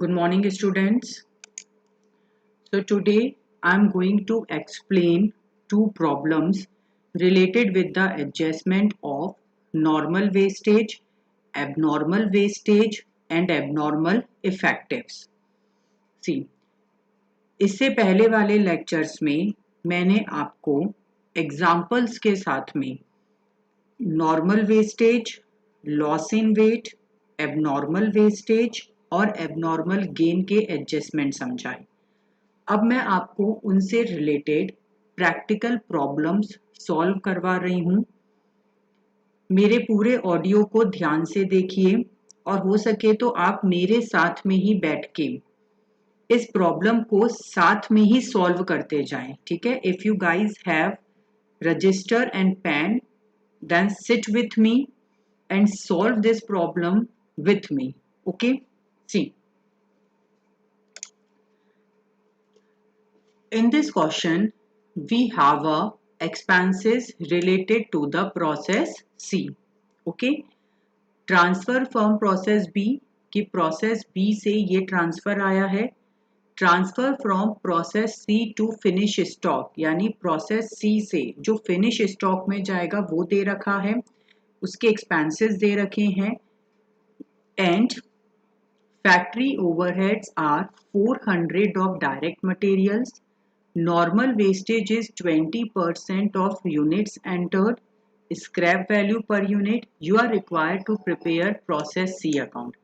Good morning, students. So today I am going to explain two problems related with the adjustment of normal wastage, abnormal wastage and abnormal effectives. See, इससे पहले वाले lectures में मैंने आपको examples के साथ में normal wastage, loss in weight, abnormal wastage और एबनॉर्मल गेन के एडजस्टमेंट समझाए। अब मैं आपको उनसे रिलेटेड प्रैक्टिकल प्रॉब्लम्स सॉल्व करवा रही हूँ। मेरे पूरे ऑडियो को ध्यान से देखिए और हो सके तो आप मेरे साथ में ही बैठ के इस प्रॉब्लम को साथ में ही सॉल्व करते जाएं। ठीक है, if you guys have register and pen then sit with me and solve this problem with me. Okay, see, in this question we have a expenses related to the process C. Okay, transfer from process B कि process B से ये transfer आया है, transfer from process C to finish stock, यानी process C से जो finish stock में जाएगा वो दे रखा है, उसके एक्सपेंसेस दे रखे हैं and factory overheads are 400 of direct materials. Normal wastage is 20% of units entered. Scrap value per unit. You are required to prepare process C account.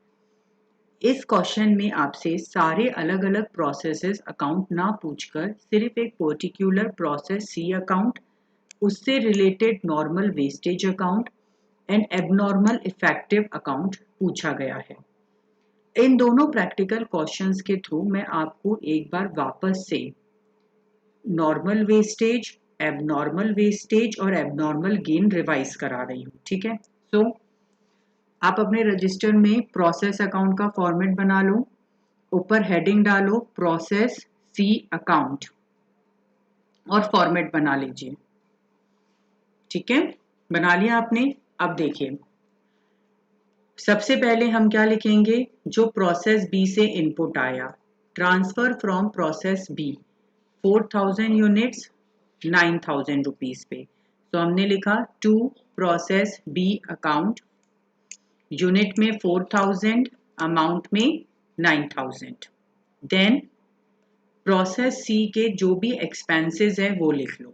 इस क्वेश्चन में आपसे सारे अलग अलग प्रोसेसेस अकाउंट ना पूछकर सिर्फ एक पर्टिकुलर प्रोसेस सी अकाउंट, उससे related normal wastage account and abnormal effective account पूछा गया है। इन दोनों प्रैक्टिकल क्वेश्चंस के थ्रू मैं आपको एक बार वापस से नॉर्मल वेस्टेज, एबनॉर्मल वेस्टेज और एबनॉर्मल गेन रिवाइज करा रही हूँ। ठीक है, सो आप अपने रजिस्टर में प्रोसेस अकाउंट का फॉर्मेट बना लो, ऊपर हेडिंग डालो प्रोसेस सी अकाउंट और फॉर्मेट बना लीजिए। ठीक है, बना लिया आपने। अब देखिए, सबसे पहले हम क्या लिखेंगे, जो प्रोसेस बी से इनपुट आया, transfer from process B 4000 units 9000 rupees पे, तो हमने लिखा to process B account, unit में 4000, अमाउंट में 9000। देन प्रोसेस सी के जो भी एक्सपेंसेस है वो लिख लो।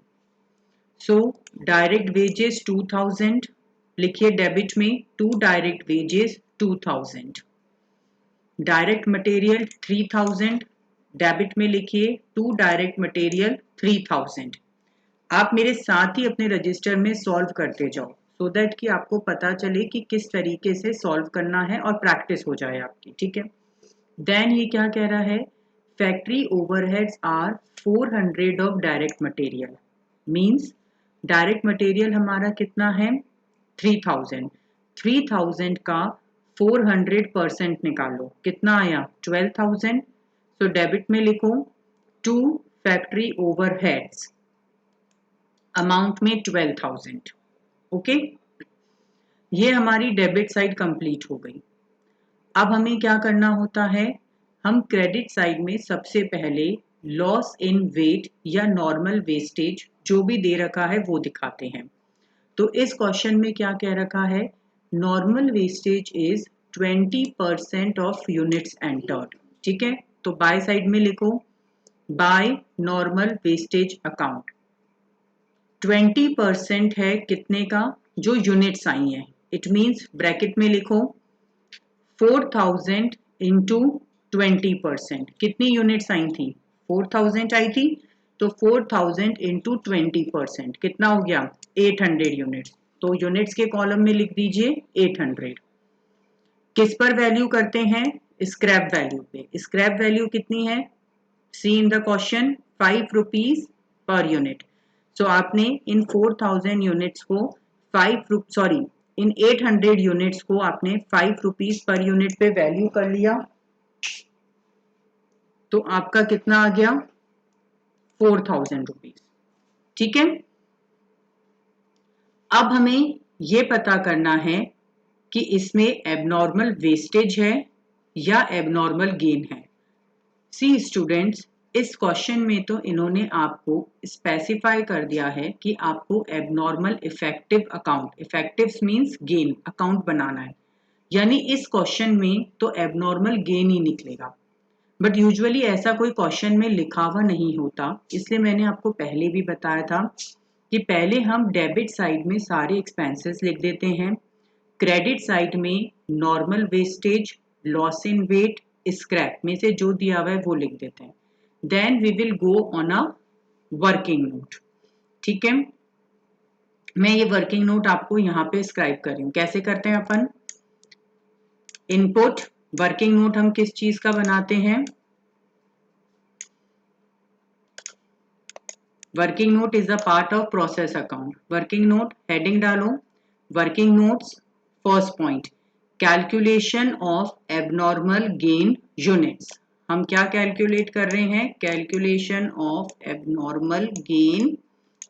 सो डायरेक्ट वेजेस 2000 लिखिए डेबिट में, to direct wages 2000, direct material 3000 debit में लिखिए, टू डायरेक्ट मटेरियल 3000। आप मेरे साथ ही अपने रजिस्टर में सॉल्व करते जाओ सो दैट कि आपको पता चले कि किस तरीके से सॉल्व करना है और प्रैक्टिस हो जाए आपकी। ठीक है, देन ये क्या कह रहा है, factory overheads are 400 of direct material, means direct material हमारा कितना है 3000, 3000 का 400% निकालो, कितना आया 12000। सो डेबिट में लिखो टू फैक्ट्री ओवरहेड्स, अमाउंट में 12000। ओके, ये हमारी डेबिट साइड कंप्लीट हो गई। अब हमें क्या करना होता है, हम क्रेडिट साइड में सबसे पहले लॉस इन वेट या नॉर्मल वेस्टेज जो भी दे रखा है वो दिखाते हैं। तो इस क्वेश्चन में क्या कह रखा है, normal wastage is 20% of units entered. ठीक है, तो बाय साइड में लिखो बाय नॉर्मल वेस्टेज अकाउंट, 20% है कितने का, जो यूनिट्स आई हैं, इट मीन्स ब्रैकेट में लिखो 4000 इंटू 20%, कितनी यूनिट्स आई थी 4000 आई थी, तो 4000 इंटू 20% कितना हो गया 800 यूनिट्स। तो यूनिट्स के कॉलम में लिख दीजिए 800। किस पर वैल्यू करते हैं, स्क्रैप वैल्यू पे। स्क्रैप वैल्यू कितनी है, see in the question 5 rupees per unit. So आपने इन 4000 यूनिट्स को इन 800 यूनिट्स को आपने 5 रुपीज पर यूनिट पे वैल्यू कर लिया, तो आपका कितना आ गया 4000 रुपीज। ठीक है, अब हमें ये पता करना है कि इसमें एबनॉर्मल वेस्टेज है या एबनॉर्मल गेन है। सी स्टूडेंट्स, इस क्वेश्चन में तो इन्होंने आपको स्पेसिफाई कर दिया है कि आपको abnormal effective account, effective means gain account बनाना है, यानी इस क्वेश्चन में तो एबनॉर्मल गेन ही निकलेगा। बट यूजुअली ऐसा कोई क्वेश्चन में लिखा हुआ नहीं होता, इसलिए मैंने आपको पहले भी बताया था कि पहले हम डेबिट साइड में सारे एक्सपेंसेस लिख देते हैं, क्रेडिट साइड में normal wastage, loss in weight, scrap में से जो दिया हुआ है वो लिख देते हैं। Then we will go on a working note. ठीक है, मैं ये वर्किंग नोट आपको यहाँ पे स्क्राइब कर रही हूँ। कैसे करते हैं अपन? इनपुट वर्किंग नोट हम किस चीज का बनाते हैं? Working note is a part of process account. Working note heading डालो, working notes, first point, calculation of abnormal gain units. हम क्या कैलकुलेट कर रहे हैं? Calculation of abnormal gain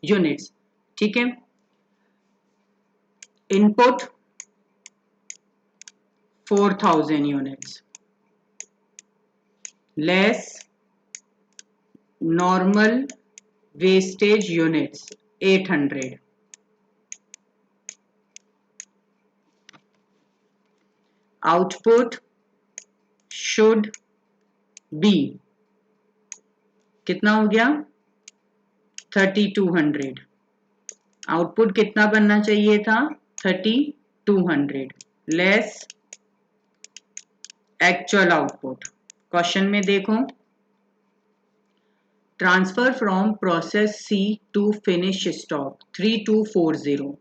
units. ठीक है, input 4000 units less normal wastage units 800। Output should be, कितना हो गया? 3200। आउटपुट कितना बनना चाहिए था? 3200 लेस एक्चुअल आउटपुट। क्वेश्चन में देखो, transfer from process C to finish stock 3240,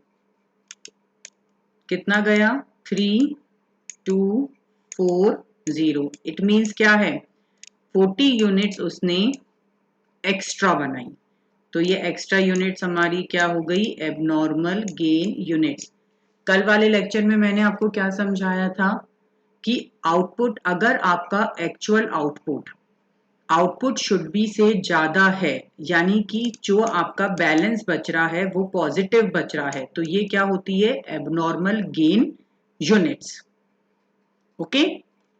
कितना गया? 3240। इट मीन्स क्या है? 40 यूनिट्स उसने एक्स्ट्रा बनाई, तो ये एक्स्ट्रा यूनिट्स हमारी क्या हो गई? Abnormal gain units. कल वाले लेक्चर में मैंने आपको क्या समझाया था कि आउटपुट, अगर आपका actual output output should B से ज्यादा है, यानी कि जो आपका बैलेंस बच रहा है वो पॉजिटिव बच रहा है, तो ये क्या होती है? Abnormal gain units. ओके,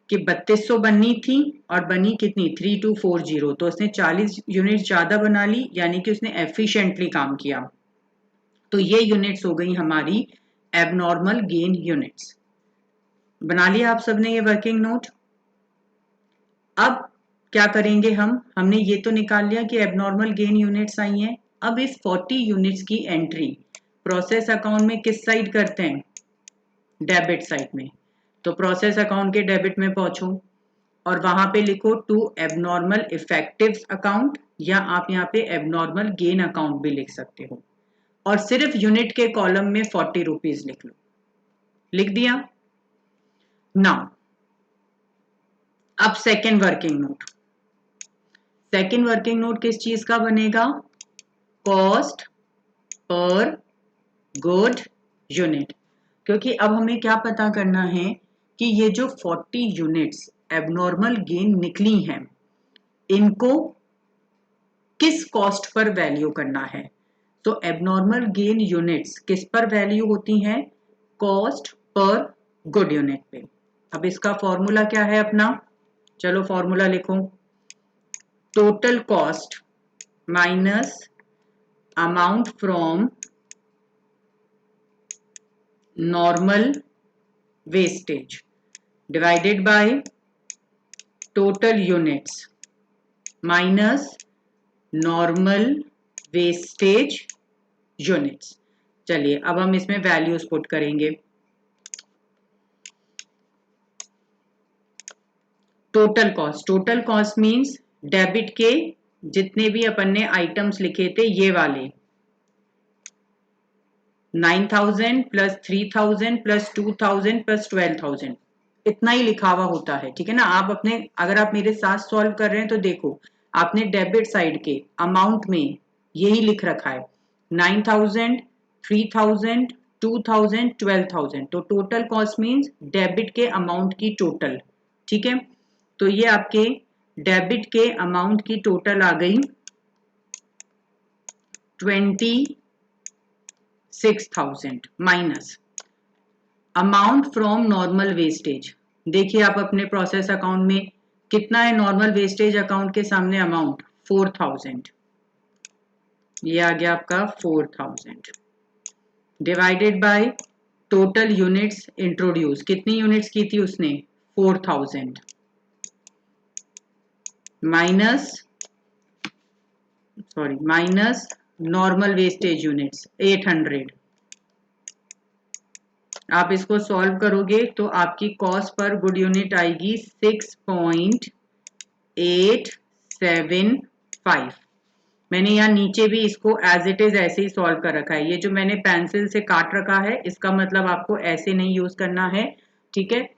कि 3200 बननी थी और बनी कितनी? 3240, तो उसने 40 यूनिट ज्यादा बना ली, यानी कि उसने एफिशिएंटली काम किया, तो ये यूनिट्स हो गई हमारी एबनॉर्मल गेन यूनिट्स। बना लिया आप सबने ये वर्किंग नोट? अब क्या करेंगे हमने ये तो निकाल लिया कि एबनॉर्मल गेन यूनिट्स आई हैं। अब इस 40 यूनिट्स की एंट्री प्रोसेस अकाउंट में किस साइड करते हैं? डेबिट साइड में। तो प्रोसेस अकाउंट के डेबिट में पहुंचो और वहां पे लिखो टू एबनॉर्मल इफेक्टिव अकाउंट, या आप यहाँ पे एबनॉर्मल गेन अकाउंट भी लिख सकते हो, और सिर्फ यूनिट के कॉलम में 40 रुपीज लिख लो। लिख दिया? नाउ अब second working note. Second working note किस चीज का बनेगा? Cost per good unit. क्योंकि अब हमें क्या पता करना है कि ये जो 40 यूनिट्स एबनॉर्मल गेन निकली हैं, इनको किस कॉस्ट पर वैल्यू करना है। तो एबनॉर्मल गेन यूनिट्स किस पर वैल्यू होती हैं? कॉस्ट पर गुड यूनिट पे। अब इसका फॉर्मूला क्या है अपना? चलो फॉर्मूला लिखो, total cost minus amount from normal wastage divided by total units minus normal wastage units. चलिए अब हम इसमें वैल्यूज पुट करेंगे। टोटल कॉस्ट मींस डेबिट के जितने भी अपन ने आइटम्स लिखे थे ये वाले, 9000 प्लस 3000 प्लस 2000 प्लस 12000, इतना ही लिखा हुआ होता है। ठीक है ना? आप अपने, अगर आप मेरे साथ सॉल्व कर रहे हैं तो देखो, आपने डेबिट साइड के अमाउंट में यही लिख रखा है 9000, 3000, 2000, 12000, तो टोटल कॉस्ट मींस डेबिट के अमाउंट की टोटल। ठीक है, तो ये आपके डेबिट के अमाउंट की टोटल आ गई 26,000 minus amount from normal wastage देखिए आप अपने प्रोसेस अकाउंट में कितना है नॉर्मल वेस्टेज अकाउंट के सामने अमाउंट 4000, ये आ गया आपका 4000 divided by total units introduce, कितनी यूनिट्स की थी उसने 4000 माइनस नॉर्मल वेस्टेज यूनिट्स 800। आप इसको सॉल्व करोगे तो आपकी कॉस्ट पर गुड यूनिट आएगी 6.875। मैंने यहाँ नीचे भी इसको एज इट इज ऐसे ही सॉल्व कर रखा है। ये जो मैंने पेंसिल से काट रखा है इसका मतलब आपको ऐसे नहीं यूज करना है, ठीक है।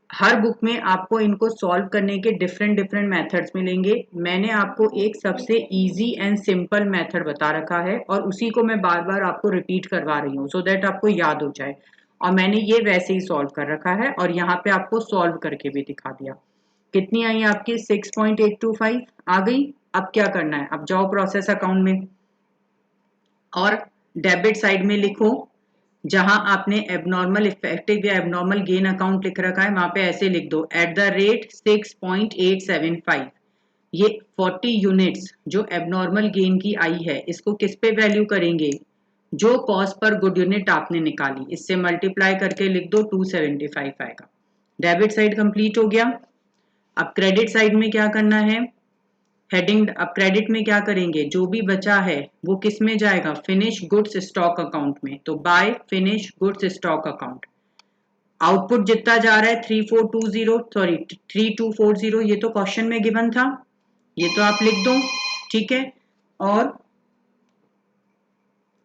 हर बुक में आपको इनको सॉल्व करने के डिफरेंट डिफरेंट मेथड्स मिलेंगे। मैंने आपको एक सबसे इजी एंड सिंपल मेथड बता रखा है और उसी को मैं बार बार आपको रिपीट करवा रही हूँ सो दैट आपको याद हो जाए। और मैंने ये वैसे ही सॉल्व कर रखा है और यहाँ पे आपको सॉल्व करके भी दिखा दिया। कितनी आई आपकी 6.825 आ गई। अब क्या करना है, अब जाओ प्रोसेस अकाउंट में और डेबिट साइड में लिखो, जहां आपने एबनॉर्मल इफेक्टिव या एबनॉर्मल गेन अकाउंट लिख रखा है वहां पे ऐसे लिख दो @6.875। ये 40 यूनिट्स जो एबनॉर्मल गेन की आई है इसको किस पे वैल्यू करेंगे, जो कॉस्ट पर गुड यूनिट आपने निकाली इससे मल्टीप्लाई करके लिख दो 275 आएगा। डेबिट साइड कंप्लीट हो गया। अब क्रेडिट साइड में क्या करना है, हेडिंग, अब क्रेडिट में क्या करेंगे, जो भी बचा है वो किस में जाएगा, फिनिश गुड्स स्टॉक अकाउंट में। तो by finish goods stock account. Output जितना जा रहा है 3240, ये तो क्वेश्चन में गिवन था, ये तो आप लिख दो, ठीक है। और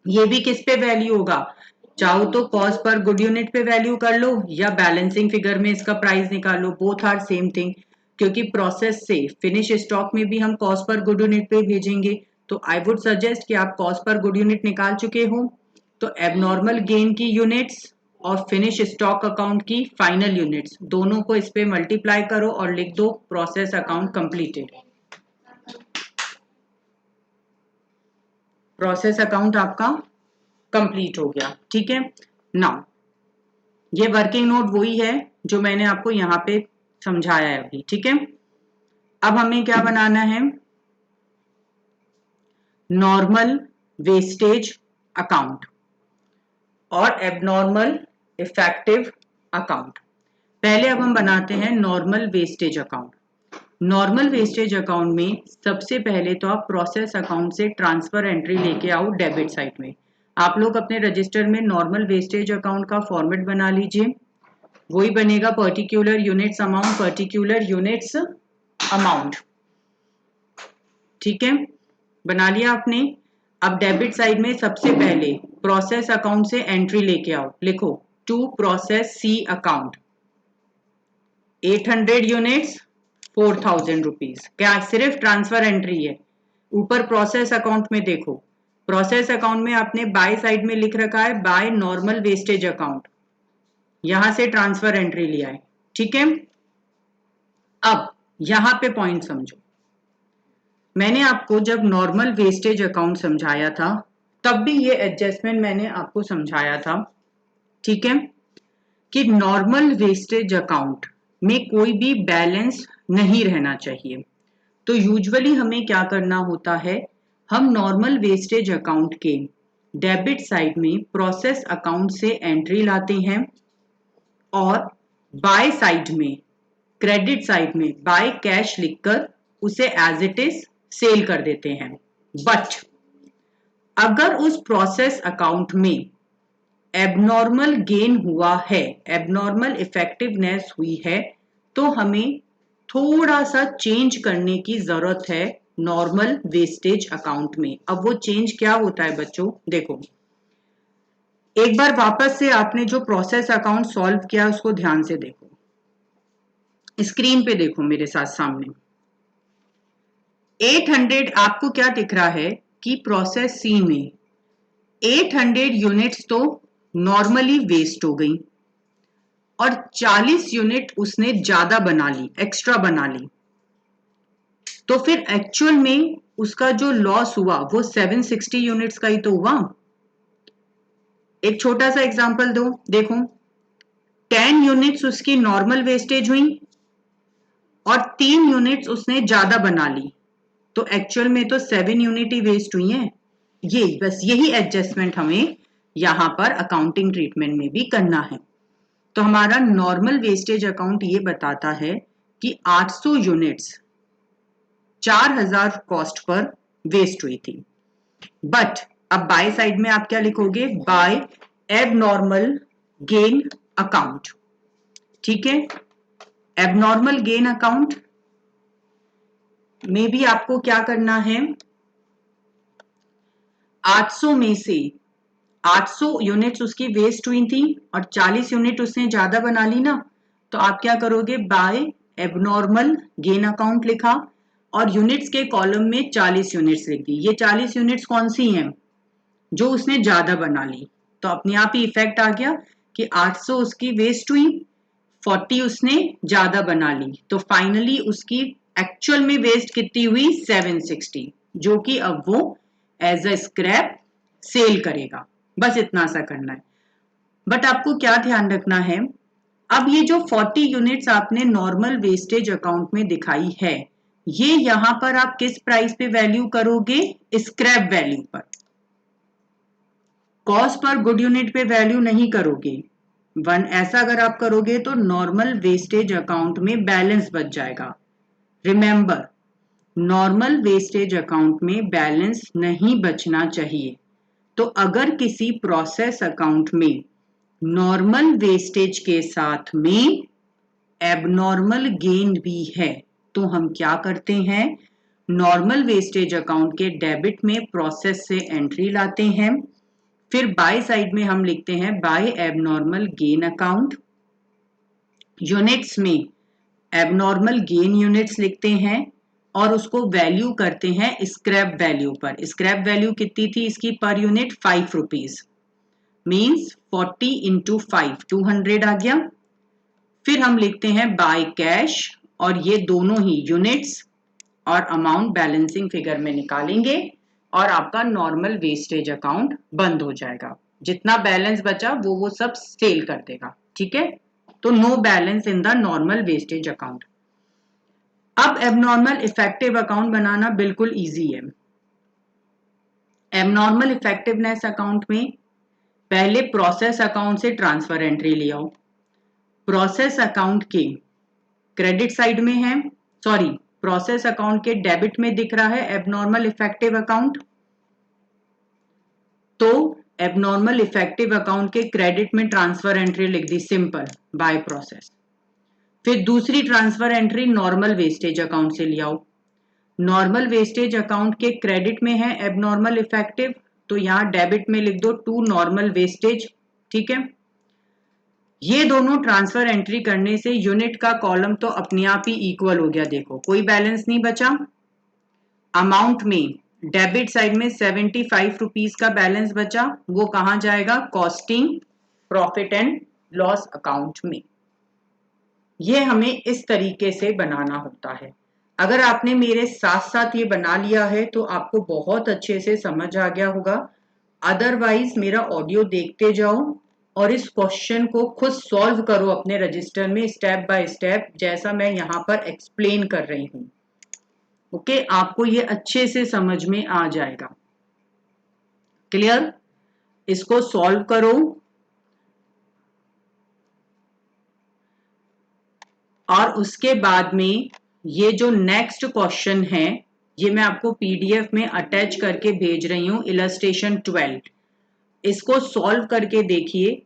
ये भी किस पे वैल्यू होगा, चाहो तो कॉस्ट पर गुड यूनिट पे वैल्यू कर लो या बैलेंसिंग फिगर में इसका प्राइस निकाल लो, बोथ आर सेम थिंग। क्योंकि प्रोसेस से फिनिश स्टॉक में भी हम कॉस्ट पर गुड यूनिट पे भेजेंगे, तो आई वुड सजेस्ट कि आप कॉस्ट पर गुड यूनिट निकाल चुके हो तो एबनॉर्मल गेन की यूनिट्स और फिनिश स्टॉक अकाउंट की फाइनल यूनिट्स दोनों को इस पे मल्टीप्लाई करो और लिख दो process account completed. Process account आपका कंप्लीट हो गया, ठीक है। नाउ ये वर्किंग नोट वही है जो मैंने आपको यहाँ पे समझाया है अभी, ठीक है। अब हमें क्या बनाना है, नॉर्मल वेस्टेज अकाउंट और एबनॉर्मल इफेक्टिव अकाउंट। पहले अब हम बनाते हैं normal wastage account. Normal wastage account में सबसे पहले तो आप प्रोसेस अकाउंट से ट्रांसफर एंट्री लेके आओ डेबिट साइड में। आप लोग अपने रजिस्टर में नॉर्मल वेस्टेज अकाउंट का फॉर्मेट बना लीजिए, वही बनेगा particular units amount, particular units amount, ठीक है। बना लिया आपने। अब डेबिट साइड में सबसे पहले प्रोसेस अकाउंट से एंट्री लेके आओ, लिखो to process C account 800 units 4000 rupees, क्या सिर्फ ट्रांसफर एंट्री है। ऊपर प्रोसेस अकाउंट में देखो, प्रोसेस अकाउंट में आपने बाय साइड में लिख रखा है बाय नॉर्मल वेस्टेज अकाउंट, यहां से ट्रांसफर एंट्री लिया है, ठीक है। अब यहां पे पॉइंट समझो, मैंने आपको जब नॉर्मल वेस्टेज अकाउंट समझाया था तब भी ये एडजस्टमेंट मैंने आपको समझाया था, ठीक है, कि नॉर्मल वेस्टेज अकाउंट में कोई भी बैलेंस नहीं रहना चाहिए। तो यूजुअली हमें क्या करना होता है, हम नॉर्मल वेस्टेज अकाउंट के डेबिट साइड में प्रोसेस अकाउंट से एंट्री लाते हैं और बाय साइड में क्रेडिट साइड में बाय कैश लिखकर उसे एज इट इज सेल कर देते हैं। बट अगर उस प्रोसेस अकाउंट में एबनॉर्मल गेन हुआ है, एबनॉर्मल इफेक्टिवनेस हुई है, तो हमें थोड़ा सा चेंज करने की जरूरत है नॉर्मल वेस्टेज अकाउंट में। अब वो चेंज क्या होता है बच्चों, देखो एक बार वापस से आपने जो प्रोसेस अकाउंट सॉल्व किया उसको ध्यान से देखो, स्क्रीन पे देखो मेरे साथ सामने 800 आपको क्या दिख रहा है कि प्रोसेस सी में 800 यूनिट्स तो नॉर्मली वेस्ट हो गई और 40 यूनिट उसने ज्यादा बना ली, एक्स्ट्रा बना ली। तो फिर एक्चुअल में उसका जो लॉस हुआ वो 760 यूनिट्स का ही तो हुआ। एक छोटा सा एग्जांपल दो, देखो 10 यूनिट्स उसकी नॉर्मल वेस्टेज हुई और 3 यूनिट्स उसने ज्यादा बना ली, तो एक्चुअल में तो 7 यूनिट ही वेस्ट हुई है। ये बस यही एडजस्टमेंट हमें यहां पर अकाउंटिंग ट्रीटमेंट में भी करना है। तो हमारा नॉर्मल वेस्टेज अकाउंट ये बताता है कि 800 यूनिट्स 4000 कॉस्ट पर वेस्ट हुई थी। बट अब बाय साइड में आप क्या लिखोगे? By abnormal gain account. ठीक है, एबनॉर्मल गेन अकाउंट में भी आपको क्या करना है? 800 में से 800 यूनिट्स उसकी वेस्ट हुई थी और 40 यूनिट उसने ज्यादा बना ली ना, तो आप क्या करोगे? बाय एबनॉर्मल गेन अकाउंट लिखा और यूनिट्स के कॉलम में 40 यूनिट्स लिख दी। ये 40 यूनिट्स कौन सी हैं? जो उसने ज्यादा बना ली। तो अपने आप ही इफेक्ट आ गया कि 800 उसकी वेस्ट हुई, 40 उसने ज्यादा बना ली, तो फाइनली उसकी एक्चुअल में वेस्ट कितनी हुई? 760, जो कि अब वो एज अ स्क्रैप सेल करेगा। बस इतना सा करना है। बट आपको क्या ध्यान रखना है, अब ये जो 40 यूनिट्स आपने नॉर्मल वेस्टेज अकाउंट में दिखाई है, ये यहां पर आप किस प्राइस पे वैल्यू करोगे? स्क्रैप वैल्यू पर। कॉस्ट पर गुड यूनिट पे वैल्यू नहीं करोगे। ऐसा अगर आप करोगे तो नॉर्मल वेस्टेज अकाउंट में बैलेंस बच जाएगा। रिमेंबर, नॉर्मल वेस्टेज अकाउंट में बैलेंस नहीं बचना चाहिए। तो अगर किसी प्रोसेस अकाउंट में नॉर्मल वेस्टेज के साथ में एबनॉर्मल गेन भी है, तो हम क्या करते हैं? नॉर्मल वेस्टेज अकाउंट के डेबिट में प्रोसेस से एंट्री लाते हैं, फिर बाय साइड में हम लिखते हैं by abnormal gain account. Units में एबनॉर्मल गेन यूनिट्स लिखते हैं और उसको वैल्यू करते हैं स्क्रैप वैल्यू पर। स्क्रैप वैल्यू कितनी थी इसकी per unit? 5 rupees, means 40 into 5 200 आ गया। फिर हम लिखते हैं बाय कैश और ये दोनों ही यूनिट्स और अमाउंट बैलेंसिंग फिगर में निकालेंगे और आपका नॉर्मल वेस्टेज अकाउंट बंद हो जाएगा। जितना बैलेंस बचा वो सब सेल कर देगा। ठीक है, तो no balance in the normal wastage account. अब एबनॉर्मल इफेक्टिव अकाउंट बनाना बिल्कुल इजी है। एबनॉर्मल इफेक्टिवनेस अकाउंट में पहले प्रोसेस अकाउंट से ट्रांसफर एंट्री ले आओ। प्रोसेस अकाउंट के क्रेडिट साइड में है, सॉरी, प्रोसेस अकाउंट के डेबिट में दिख रहा है एबनॉर्मल इफेक्टिव अकाउंट, तो एबनॉर्मल इफेक्टिव अकाउंट के क्रेडिट में ट्रांसफर एंट्री लिख दी सिंपल बाय प्रोसेस। फिर दूसरी transfer entry normal wastage account से ले आओ। नॉर्मल वेस्टेज अकाउंट के क्रेडिट में है एबनॉर्मल इफेक्टिव, तो यहां डेबिट में लिख दो टू नॉर्मल वेस्टेज। ठीक है, ये दोनों ट्रांसफर एंट्री करने से यूनिट का कॉलम तो अपने आप ही इक्वल हो गया। देखो कोई बैलेंस नहीं बचा। अमाउंट में डेबिट साइड में 75 रुपीज का बैलेंस बचा, वो कहां जाएगा? Costing profit and loss account में। ये हमें इस तरीके से बनाना होता है। अगर आपने मेरे साथ साथ ये बना लिया है तो आपको बहुत अच्छे से समझ आ गया होगा। अदरवाइज मेरा ऑडियो देखते जाओ और इस क्वेश्चन को खुद सॉल्व करो अपने रजिस्टर में स्टेप बाय स्टेप, जैसा मैं यहाँ पर एक्सप्लेन कर रही हूँ। ओके, आपको ये अच्छे से समझ में आ जाएगा। क्लियर? इसको सॉल्व करो और उसके बाद में ये जो नेक्स्ट क्वेश्चन है ये मैं आपको पीडीएफ में अटैच करके भेज रही हूँ, इलस्ट्रेशन 12। इसको सॉल्व करके देखिए,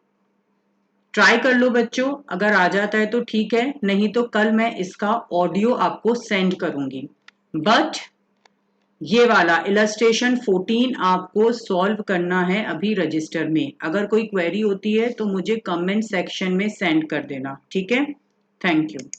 ट्राई कर लो बच्चों। अगर आ जाता है तो ठीक है, नहीं तो कल मैं इसका ऑडियो आपको सेंड करूंगी। बट ये वाला इलस्ट्रेशन 14 आपको सॉल्व करना है अभी रजिस्टर में। अगर कोई क्वेरी होती है तो मुझे कमेंट सेक्शन में सेंड कर देना। ठीक है, थैंक यू।